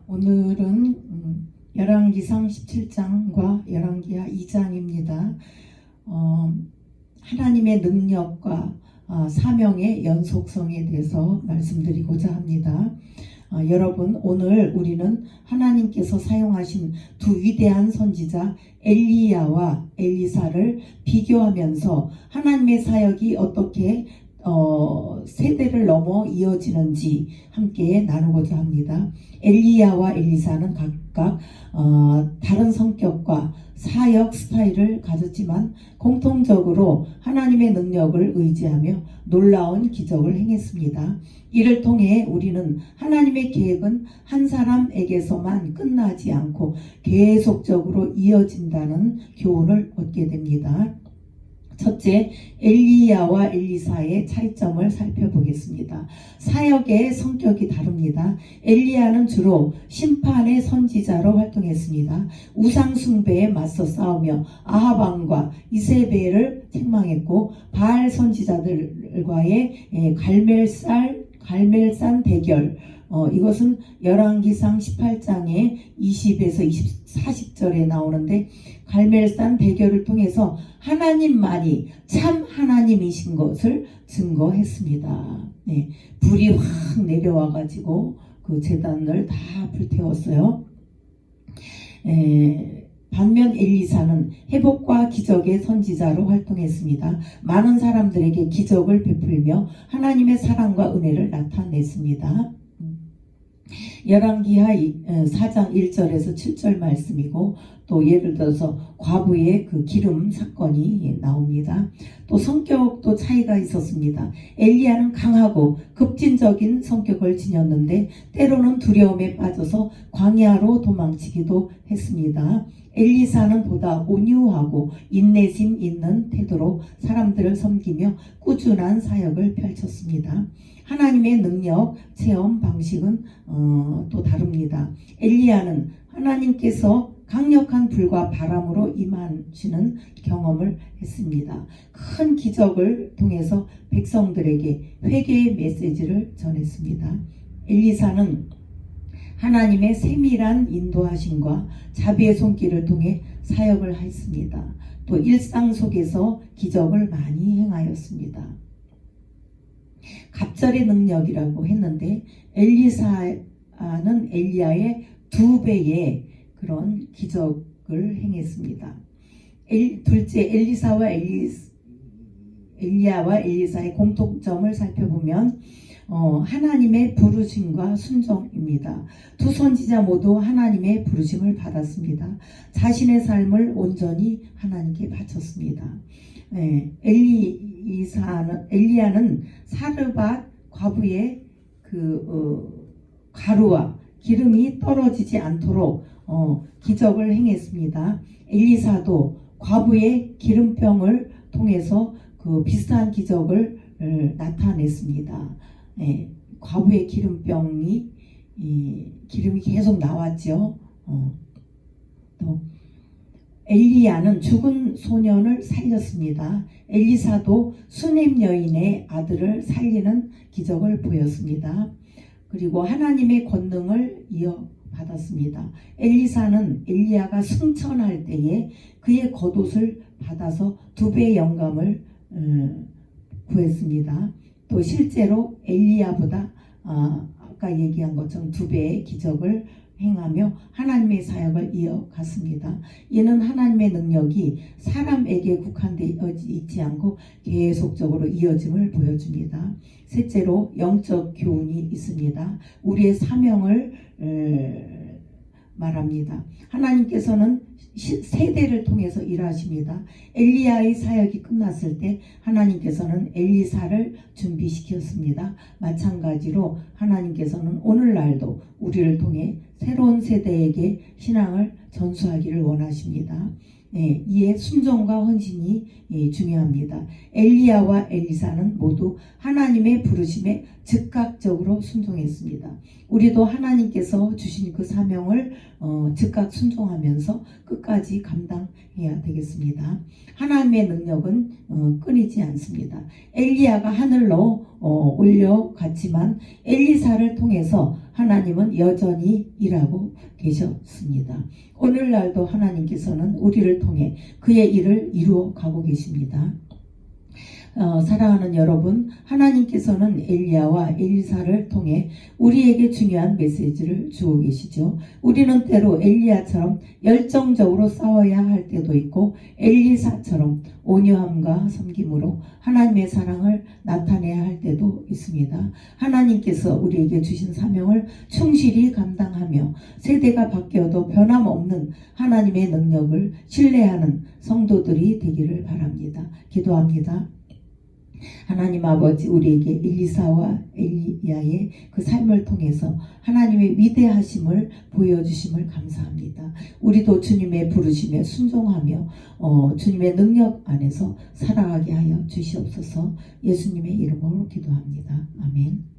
오늘은 열왕기상 17장과 열왕기하 2장입니다. 하나님의 능력과 사명의 연속성에 대해서 말씀드리고자 합니다. 여러분, 오늘 우리는 하나님께서 사용하신 두 위대한 선지자 엘리야와 엘리사를 비교하면서 하나님의 사역이 어떻게 세대를 넘어 이어지는지 함께 나누고자 합니다. 엘리야와 엘리사는 각각 다른 성격과 사역 스타일을 가졌지만 공통적으로 하나님의 능력을 의지하며 놀라운 기적을 행했습니다. 이를 통해 우리는 하나님의 계획은 한 사람에게서만 끝나지 않고 계속적으로 이어진다는 교훈을 얻게 됩니다. 첫째, 엘리야와 엘리사의 차이점을 살펴보겠습니다. 사역의 성격이 다릅니다. 엘리야는 주로 심판의 선지자로 활동했습니다. 우상 숭배에 맞서 싸우며 아합 왕과 이세벨을 책망했고 바알 선지자들과의 갈멜산 대결, 이것은 열왕기상 18장에 20에서 40절에 나오는데, 갈멜산 대결을 통해서 하나님만이 참 하나님이신 것을 증거했습니다. 불이 확 내려와 가지고 그 제단을 다 불태웠어요. 반면 엘리사는 회복과 기적의 선지자로 활동했습니다. 많은 사람들에게 기적을 베풀며 하나님의 사랑과 은혜를 나타냈습니다. 열왕기하 4장 1절에서 7절 말씀이고, 또 예를 들어서 과부의 그 기름 사건이 나옵니다. 또 성격도 차이가 있었습니다. 엘리야는 강하고 급진적인 성격을 지녔는데 때로는 두려움에 빠져서 광야로 도망치기도 했습니다. 엘리사는 보다 온유하고 인내심 있는 태도로 사람들을 섬기며 꾸준한 사역을 펼쳤습니다. 하나님의 능력 체험 방식은 또 다릅니다. 엘리야는 하나님께서 강력한 불과 바람으로 임하시는 경험을 했습니다. 큰 기적을 통해서 백성들에게 회개의 메시지를 전했습니다. 엘리사는 하나님의 세밀한 인도하심과 자비의 손길을 통해 사역을 했습니다. 또 일상 속에서 기적을 많이 행하였습니다. 갑절의 능력이라고 했는데, 엘리사는 엘리야의 2배의 그런 기적을 행했습니다. 둘째, 엘리야와 엘리사의 공통점을 살펴보면 하나님의 부르심과 순종입니다. 두 선지자 모두 하나님의 부르심을 받았습니다. 자신의 삶을 온전히 하나님께 바쳤습니다. 엘리야는 사르밧 과부의 가루와 기름이 떨어지지 않도록 기적을 행했습니다. 엘리사도 과부의 기름병을 통해서 그 비슷한 기적을 나타냈습니다. 과부의 기름병이 기름이 계속 나왔죠. 또 엘리야는 죽은 소년을 살렸습니다. 엘리사도 수넴 여인의 아들을 살리는 기적을 보였습니다. 그리고 하나님의 권능을 이어받았습니다. 엘리사는 엘리야가 승천할 때에 그의 겉옷을 받아서 2배의 영감을 구했습니다. 또 실제로 엘리야보다 아까 얘기한 것처럼 2배의 기적을 행하며 하나님의 사역을 이어갔습니다. 이는 하나님의 능력이 사람에게 국한되어 있지 않고 계속적으로 이어짐을 보여줍니다. 셋째로 영적 교훈이 있습니다. 우리의 사명을 말합니다. 하나님께서는 세대를 통해서 일하십니다. 엘리야의 사역이 끝났을 때 하나님께서는 엘리사를 준비시켰습니다. 마찬가지로 하나님께서는 오늘날도 우리를 통해 새로운 세대에게 신앙을 전수하기를 원하십니다. 이에 순종과 헌신이 중요합니다. 엘리야와 엘리사는 모두 하나님의 부르심에 즉각적으로 순종했습니다. 우리도 하나님께서 주신 그 사명을 즉각 순종하면서 끝까지 감당해야 되겠습니다. 하나님의 능력은 끊이지 않습니다. 엘리야가 하늘로 올려갔지만 엘리사를 통해서 하나님은 여전히 일하고 계셨습니다. 오늘날도 하나님께서는 우리를 통해 그의 일을 이루어 가고 계십니다. 사랑하는 여러분, 하나님께서는 엘리야와 엘리사를 통해 우리에게 중요한 메시지를 주고 계시죠. 우리는 때로 엘리야처럼 열정적으로 싸워야 할 때도 있고 엘리사처럼 온유함과 섬김으로 하나님의 사랑을 나타내야 할 때도 있습니다. 하나님께서 우리에게 주신 사명을 충실히 감당하며 세대가 바뀌어도 변함없는 하나님의 능력을 신뢰하는 성도들이 되기를 바랍니다. 기도합니다. 하나님 아버지, 우리에게 엘리사와 엘리야의 그 삶을 통해서 하나님의 위대하심을 보여주심을 감사합니다. 우리도 주님의 부르심에 순종하며 주님의 능력 안에서 살아가게 하여 주시옵소서. 예수님의 이름으로 기도합니다. 아멘.